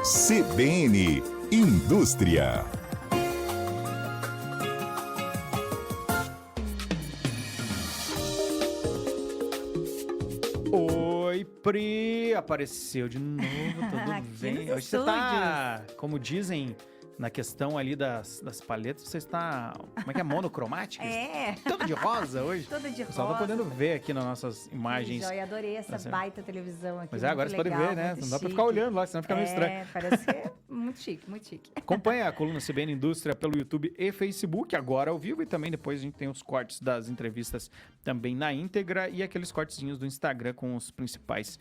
CBN Indústria. Oi, Pri, apareceu de novo, tudo bem? Hoje você tá, como dizem na questão ali das paletas, você está, como é que é, monocromática? É. Tudo de rosa hoje? Tudo de O pessoal tá rosa. podendo ver aqui nas nossas imagens. Joia, adorei essa Tá baita televisão aqui. Mas agora muito vocês legal, podem ver, né? muito Não dá pra chique. ficar olhando lá, senão fica meio estranho. É, parece ser muito chique, muito chique. Acompanha a coluna CBN Indústria pelo YouTube e Facebook, agora ao vivo, e também depois a gente tem os cortes das entrevistas também na íntegra e aqueles cortezinhos do Instagram com os principais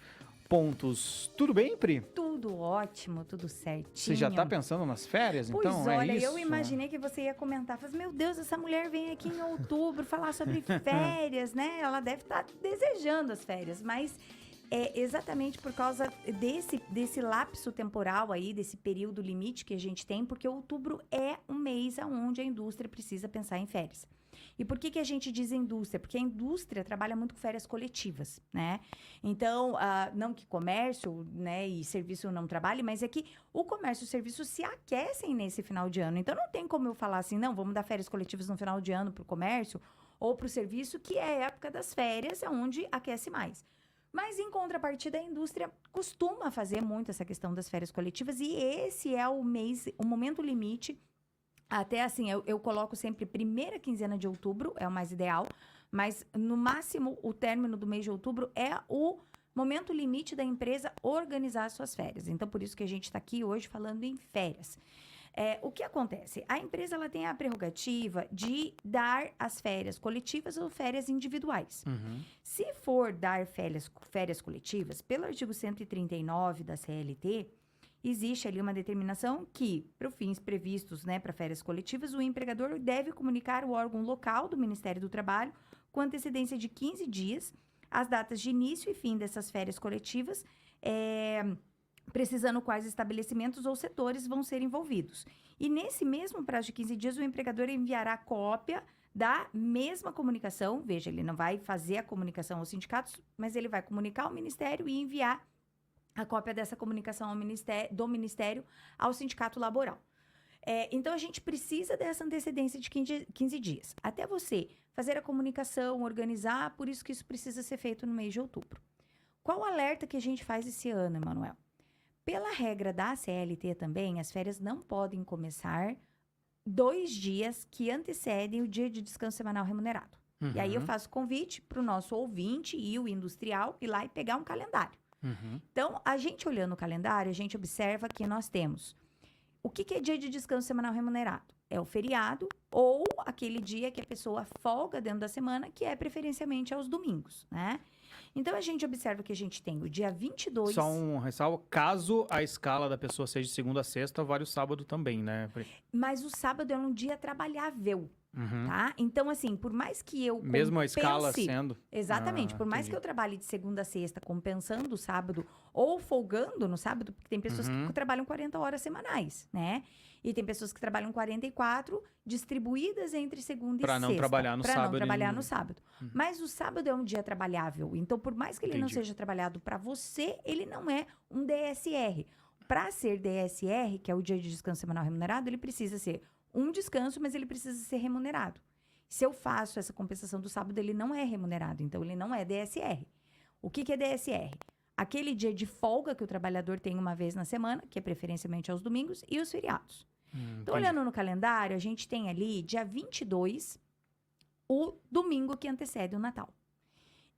pontos. Tudo bem, Pri? Tudo ótimo, tudo certinho. Você já tá pensando nas férias, Pois então? olha, é isso? eu imaginei que você ia comentar. Falei, meu Deus, essa mulher vem aqui em outubro falar sobre férias, né? Ela deve estar desejando as férias, mas é exatamente por causa desse lapso temporal aí, desse período limite que a gente tem, porque outubro é um mês onde a indústria precisa pensar em férias. E por que a gente diz indústria? Porque a indústria trabalha muito com férias coletivas, né? Então, não que comércio, né, e serviço não trabalhe, mas é que o comércio e o serviço se aquecem nesse final de ano. Então, não tem como eu falar assim, não, vamos dar férias coletivas no final de ano para o comércio ou para o serviço, que é a época das férias, é onde aquece mais. Mas, em contrapartida, a indústria costuma fazer muito essa questão das férias coletivas e esse é o mês, o momento limite. Até assim, eu coloco sempre primeira quinzena de outubro, é o mais ideal, mas no máximo o término do mês de outubro é o momento limite da empresa organizar as suas férias. Então, por isso que a gente está aqui hoje falando em férias. O que acontece? A empresa ela tem a prerrogativa de dar as férias coletivas ou férias individuais. Uhum. Se for dar férias coletivas, pelo artigo 139 da CLT, existe ali uma determinação que, para fins previstos, né, para férias coletivas, o empregador deve comunicar ao órgão local do Ministério do Trabalho, com antecedência de 15 dias, as datas de início e fim dessas férias coletivas, precisando quais estabelecimentos ou setores vão ser envolvidos. E nesse mesmo prazo de 15 dias, o empregador enviará cópia da mesma comunicação, veja, ele não vai fazer a comunicação aos sindicatos, mas ele vai comunicar ao Ministério e enviar a cópia dessa comunicação do Ministério ao Sindicato Laboral. Então, a gente precisa dessa antecedência de 15 dias. Até você fazer a comunicação, organizar, por isso que isso precisa ser feito no mês de outubro. Qual o alerta que a gente faz esse ano, Emanuel? Pela regra da CLT também, as férias não podem começar 2 dias que antecedem o dia de descanso semanal remunerado. Uhum. E aí eu faço convite para o nosso ouvinte e o industrial ir lá e pegar um calendário. Uhum. Então, a gente olhando o calendário, a gente observa que nós temos o que é dia de descanso semanal remunerado? É o feriado ou aquele dia que a pessoa folga dentro da semana, que é preferencialmente aos domingos, né? Então, a gente observa que a gente tem o dia 22... Só um ressalvo, caso a escala da pessoa seja de segunda a sexta, vale o sábado também, né, Pri? Mas o sábado é um dia trabalhável. Uhum. Tá? Então, assim, por mais que eu Mesmo a escala sendo... Exatamente. Por mais entendi. que eu trabalhe de segunda a sexta, compensando o sábado ou folgando no sábado, porque tem pessoas que trabalham 40 horas semanais, né? E tem pessoas que trabalham 44, distribuídas entre segunda e sexta. Para não trabalhar no sábado. Para não trabalhar no sábado. Mas o sábado é um dia trabalhável. Então, por mais que ele não Entendi. seja trabalhado para você, ele não é um DSR. Para ser DSR, que é o dia de descanso semanal remunerado, ele precisa ser um descanso, mas ele precisa ser remunerado. Se eu faço essa compensação do sábado, ele não é remunerado, então ele não é DSR. O que é DSR? Aquele dia de folga que o trabalhador tem uma vez na semana, que é preferencialmente aos domingos, e os feriados. Então, olhando no calendário, a gente tem ali, dia 22, o domingo que antecede o Natal.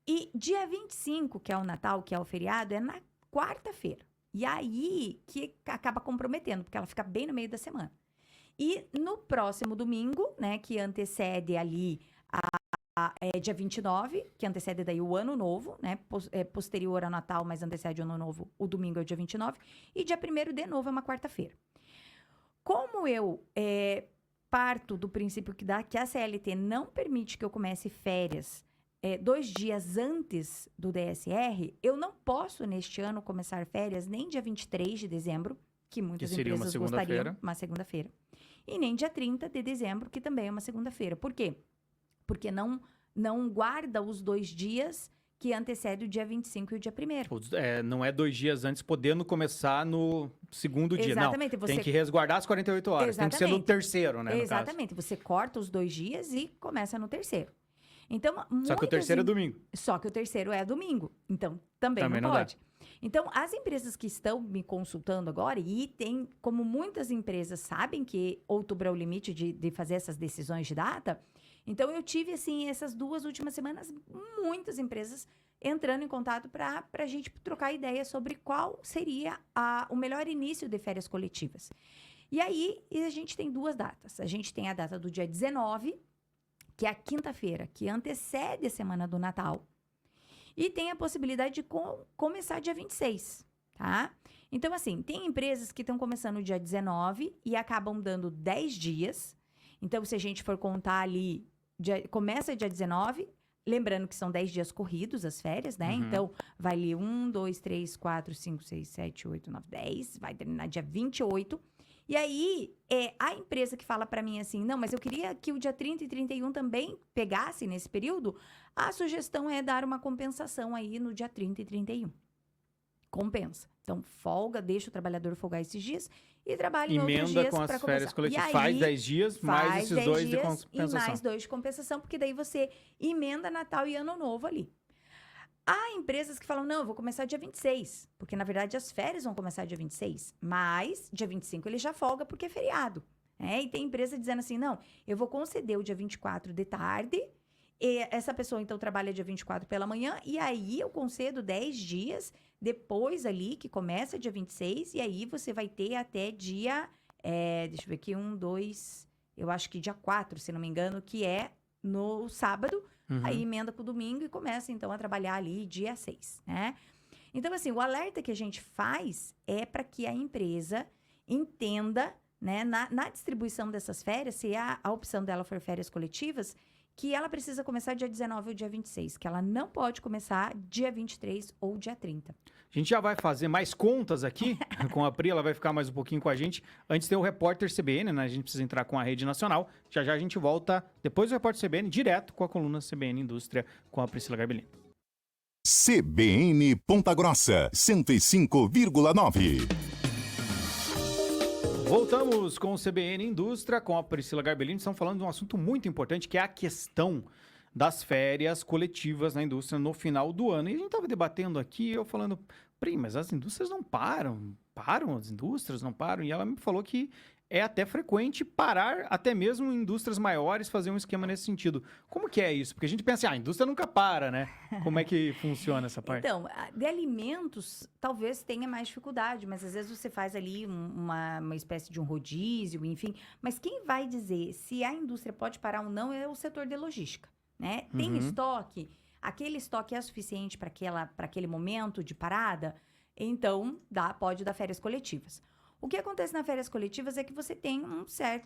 E dia 25, que é o Natal, que é o feriado, é na quarta-feira. E aí que acaba comprometendo, porque ela fica bem no meio da semana. E no próximo domingo, né, que antecede ali dia 29, que antecede daí o Ano Novo, né, posterior ao Natal, mas antecede o Ano Novo, o domingo é o dia 29, e dia 1º de novo é uma quarta-feira. Como eu parto do princípio que a CLT não permite que eu comece férias 2 dias antes do DSR, eu não posso neste ano começar férias nem dia 23 de dezembro, que muitas empresas gostariam, uma segunda-feira. E nem dia 30 de dezembro, que também é uma segunda-feira. Por quê? Porque não guarda os 2 dias que antecede o dia 25 e o dia 1º. Não é 2 dias antes, podendo começar no segundo dia. Exatamente, Não, você- tem que resguardar as 48 horas. Tem que ser no Exatamente. terceiro, né, no caso. Exatamente. Você corta os 2 dias e começa no terceiro. Então, Só que o muitas terceiro é domingo. Só que o terceiro é domingo. Então, também Também não não dá. pode. Então, as empresas que estão me consultando agora, e tem, como muitas empresas sabem que outubro é o limite de fazer essas decisões de data, então eu tive, assim, essas 2 últimas semanas, muitas empresas entrando em contato para a gente trocar ideia sobre qual seria o melhor início de férias coletivas. E aí, a gente tem 2 datas. A gente tem a data do dia 19, que é a quinta-feira, que antecede a semana do Natal. E tem a possibilidade de começar dia 26, tá? Então, assim, tem empresas que estão começando dia 19 e acabam dando 10 dias. Então, se a gente for contar ali, começa dia 19, lembrando que são 10 dias corridos as férias, né? Uhum. Então, vai ali 1, 2, 3, 4, 5, 6, 7, 8, 9, 10, vai terminar dia 28. E aí, a empresa que fala para mim assim, não, mas eu queria que o dia 30 e 31 também pegasse nesse período, a sugestão é dar uma compensação aí no dia 30 e 31. Compensa. Então, folga, deixa o trabalhador folgar esses dias e trabalha em outros Emenda dias com para as compensar. férias coletivas. E aí, Faz 10 dias, mais faz esses 10 2 de dias compensação. E mais 2 de compensação, porque daí você emenda Natal e Ano Novo ali. Há empresas que falam, não, eu vou começar dia 26, porque na verdade as férias vão começar dia 26, mas dia 25 ele já folga porque é feriado. E tem empresa dizendo assim, não, eu vou conceder o dia 24 de tarde, e essa pessoa então trabalha dia 24 pela manhã, e aí eu concedo 10 dias depois ali, que começa dia 26, e aí você vai ter até dia, deixa eu ver aqui, 1, 2, eu acho que dia 4, se não me engano, que é no sábado. Uhum. Aí emenda com o domingo e começa, então, a trabalhar ali dia 6, né? Então, assim, o alerta que a gente faz é para que a empresa entenda, né, na distribuição dessas férias, se a opção dela for férias coletivas, que ela precisa começar dia 19 ou dia 26, que ela não pode começar dia 23 ou dia 30. A gente já vai fazer mais contas aqui com a Pri, ela vai ficar mais um pouquinho com a gente. Antes tem o repórter CBN, né? A gente precisa entrar com a rede nacional. Já já a gente volta, depois do repórter CBN, direto com a coluna CBN Indústria, com a Priscila Garbellini. CBN Ponta Grossa, 105,9. Voltamos com o CBN Indústria, com a Priscila Garbellini. Estamos falando de um assunto muito importante, que é a questão das férias coletivas na indústria no final do ano. E a gente estava debatendo aqui, eu falando, Pri, mas as indústrias não param. As indústrias não param. E ela me falou que é até frequente parar, até mesmo indústrias maiores, fazer um esquema nesse sentido. Como que é isso? Porque a gente pensa, a indústria nunca para, né? Como é que funciona essa parte? Então, de alimentos, talvez tenha mais dificuldade, mas às vezes você faz ali uma espécie de um rodízio, enfim. Mas quem vai dizer se a indústria pode parar ou não é o setor de logística, né? Tem estoque, aquele estoque é suficiente para aquele momento de parada, então pode dar férias coletivas. O que acontece nas férias coletivas é que você tem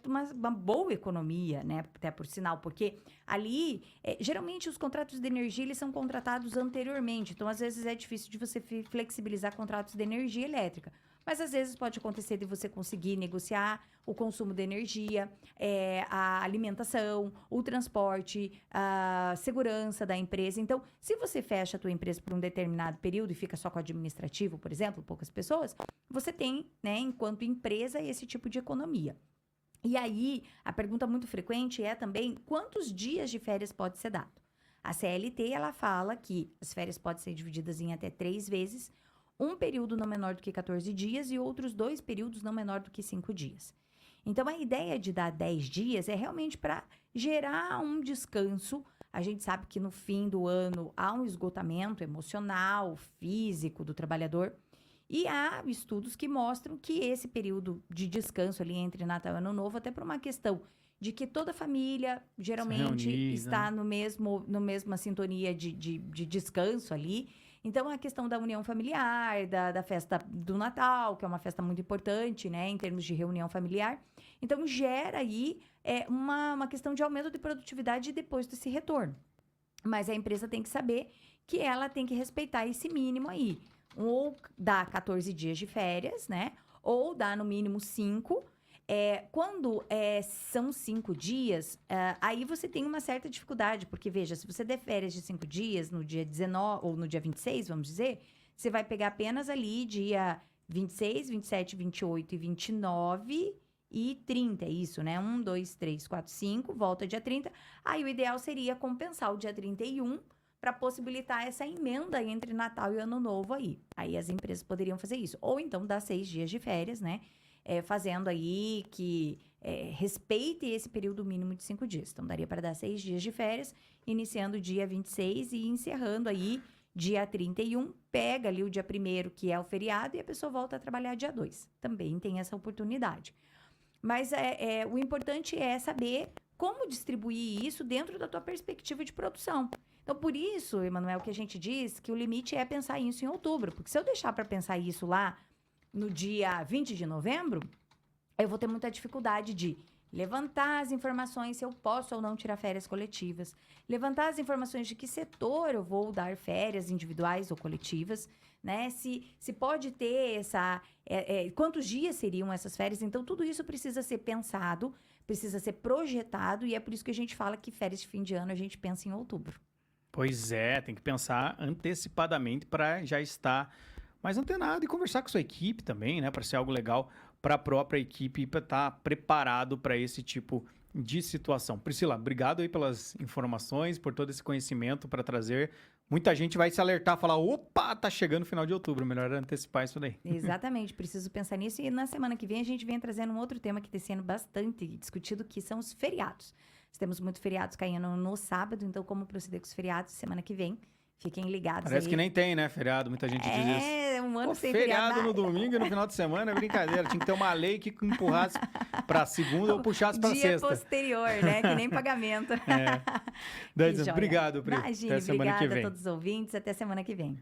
uma boa economia, né? Até por sinal, porque ali, geralmente os contratos de energia, eles são contratados anteriormente. Então, às vezes é difícil de você flexibilizar contratos de energia elétrica. Mas, às vezes, pode acontecer de você conseguir negociar o consumo de energia, a alimentação, o transporte, a segurança da empresa. Então, se você fecha a tua empresa por um determinado período e fica só com o administrativo, por exemplo, poucas pessoas, você tem, né, enquanto empresa, esse tipo de economia. E aí, a pergunta muito frequente é também quantos dias de férias pode ser dado. A CLT, ela fala que as férias podem ser divididas em até 3 vezes, um período não menor do que 14 dias e outros 2 períodos não menor do que 5 dias. Então, a ideia de dar 10 dias é realmente para gerar um descanso. A gente sabe que no fim do ano há um esgotamento emocional, físico do trabalhador. E há estudos que mostram que esse período de descanso ali entre Natal e Ano Novo, até por uma questão de que toda a família geralmente está no mesma sintonia de descanso ali. Então, a questão da união familiar, da festa do Natal, que é uma festa muito importante, né, em termos de reunião familiar. Então, gera aí uma questão de aumento de produtividade depois desse retorno. Mas a empresa tem que saber que ela tem que respeitar esse mínimo aí. Ou dá 14 dias de férias, né, ou dá no mínimo 5, Quando são 5 dias, aí você tem uma certa dificuldade, porque veja, se você der férias de 5 dias, no dia 19 ou no dia 26, vamos dizer, você vai pegar apenas ali dia 26, 27, 28 e 29 e 30, é isso, né? 1, 2, 3, 4, 5, volta dia 30. Aí o ideal seria compensar o dia 31 para possibilitar essa emenda entre Natal e Ano Novo aí. Aí as empresas poderiam fazer isso. Ou então dar 6 dias de férias, né? Fazendo aí que respeite esse período mínimo de 5 dias. Então, daria para dar 6 dias de férias, iniciando o dia 26 e encerrando aí dia 31. Pega ali o dia 1º, que é o feriado, e a pessoa volta a trabalhar dia 2. Também tem essa oportunidade. Mas o importante é saber como distribuir isso dentro da tua perspectiva de produção. Então, por isso, Emanuel, que a gente diz que o limite é pensar isso em outubro. Porque se eu deixar para pensar isso lá no dia 20 de novembro, eu vou ter muita dificuldade de levantar as informações se eu posso ou não tirar férias coletivas, levantar as informações de que setor eu vou dar férias individuais ou coletivas, né? Se pode ter quantos dias seriam essas férias. Então, tudo isso precisa ser pensado, precisa ser projetado, e é por isso que a gente fala que férias de fim de ano a gente pensa em outubro. Pois é, tem que pensar antecipadamente para já estar mais antenado e conversar com sua equipe também, né? Para ser algo legal para a própria equipe e para estar preparado para esse tipo de situação. Priscila, obrigado aí pelas informações, por todo esse conhecimento para trazer. Muita gente vai se alertar, falar, opa, tá chegando o final de outubro, melhor antecipar isso daí. Exatamente, preciso pensar nisso. E na semana que vem a gente vem trazendo um outro tema que está sendo bastante discutido, que são os feriados. Nós temos muitos feriados caindo no sábado, então como proceder com os feriados semana que vem? Fiquem ligados. Parece aí. que nem tem, né, feriado, muita gente diz isso. Um ano sem feriado no domingo e no final de semana é brincadeira. Tinha que ter uma lei que empurrasse para segunda ou puxasse para sexta. Dia posterior, né? Que nem pagamento. Obrigado, Pri. Imagina, até semana que vem. Obrigada a todos os ouvintes. Até semana que vem.